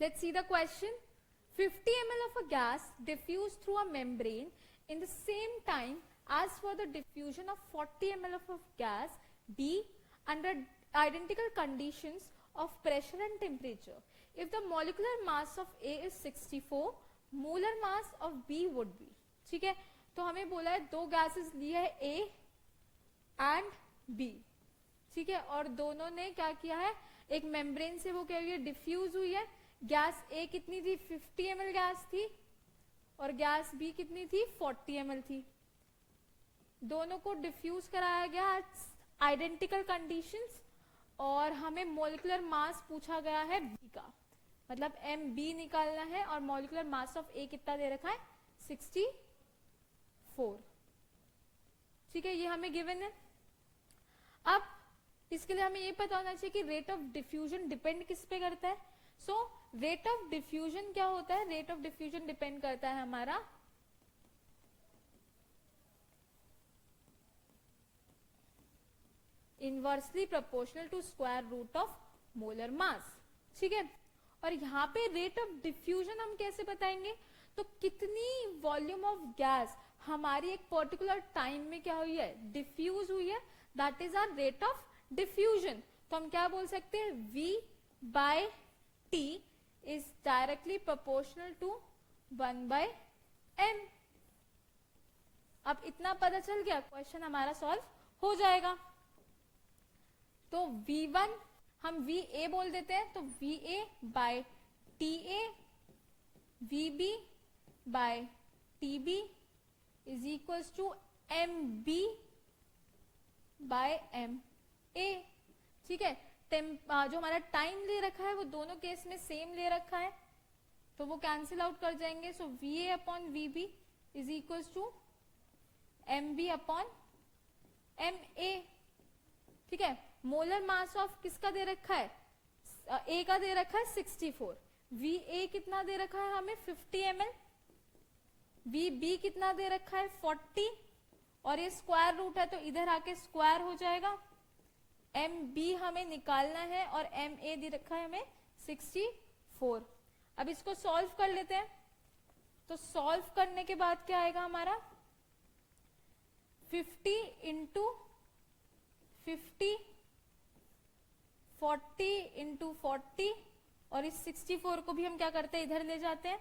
Let's see the question. 50 ml of a gas diffused through a membrane in the same time as for the diffusion of 40 ml of gas B under identical conditions of pressure and temperature. If the molecular mass of A is 64, molar mass of B would be. ठीक है, तो हमें बोला है दो gases लिए है A and B, ठीक है, और दोनों ने क्या किया है, एक मेम्ब्रेन से वो क्या हुई है, डिफ्यूज हुई है. गैस A कितनी थी, 50 ml गैस थी, और गैस B कितनी थी, 40 ml थी. दोनों को डिफ्यूज कराया गया आइडेंटिकल कंडीशंस, और हमें मॉलिक्यूलर मास पूछा गया है B का, मतलब MB निकालना है, और मॉलिक्यूलर मास ऑफ A कितना दे रखा है, 64. ठीक है, ये हमें गिवन है. अब इसके लिए हमें ये पता होना चाहिए कि रेट ऑफ डिफ्यूजन डिपेंड किस पे करता है. सो रेट ऑफ डिफ्यूजन क्या होता है, रेट ऑफ डिफ्यूजन डिपेंड करता है हमारा inversely proportional to square root of molar mass. ठीक है, और यहाँ पे रेट ऑफ डिफ्यूजन हम कैसे बताएंगे, तो कितनी वॉल्यूम ऑफ गैस हमारी एक पर्टिकुलर टाइम में क्या हुई है, डिफ्यूज हुई है, that is hour rate of diffusion. तो हम क्या बोल सकते हैं, V by T is directly proportional to 1 by M. अब इतना पता चल गया, क्वेश्चन हमारा सॉल्व हो जाएगा. तो V1 हम VA बोल देते हैं, तो VA by TA VB by TB is equals to MB by MA. ठीक है, जो हमारा टाइम ले रखा है वो दोनों केस में सेम ले रखा है, तो वो कैंसिल आउट कर जाएंगे. So VA upon VB is equals to MB upon MA. ठीक है, मोलर मास ऑफ किसका दे रखा है, A का दे रखा है 64. VA कितना दे रखा है हमें, 50 ml. VB कितना दे रखा है, 40, और ये स्क्वायर रूट है तो इधर आके स्क्वायर हो जाएगा. MB हमें निकालना है और MA दे रखा है हमें 64. अब इसको सॉल्व कर लेते हैं. तो सॉल्व करने के बाद क्या आएगा हमारा, 50 इंटू 50, 40 इंटू 40, और इस 64 को भी हम क्या करते हैं, इधर ले जाते हैं,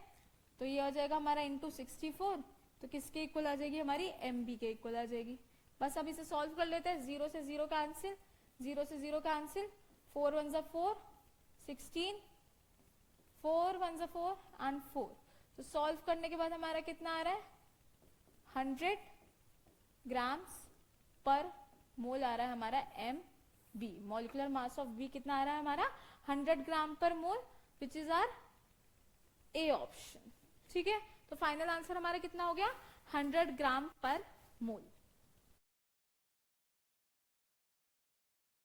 तो ये आ जाएगा हमारा इंटू 64. तो किसके इक्वल आ जाएगी, हमारी MB के इक्वल आ जाएगी. बस अब इसे सॉल्व कर लेते हैं. 0 से 0 कैंसिल, 0 से 0 कैंसिल, 4 1 जा 4, 16, 4 1 जा 4 एंड 4. तो सॉल्व करने के बाद हमारा कितना आ रहा है, 100 ग्राम्स पर मोल आ रहा है हमारा MB. Molecular mass of B कितना आ रहा है हमारा, 100 gram per mole, which is our A option. ठीक है, तो फाइनल आंसर हमारा कितना हो गया, 100 ग्राम पर मोल.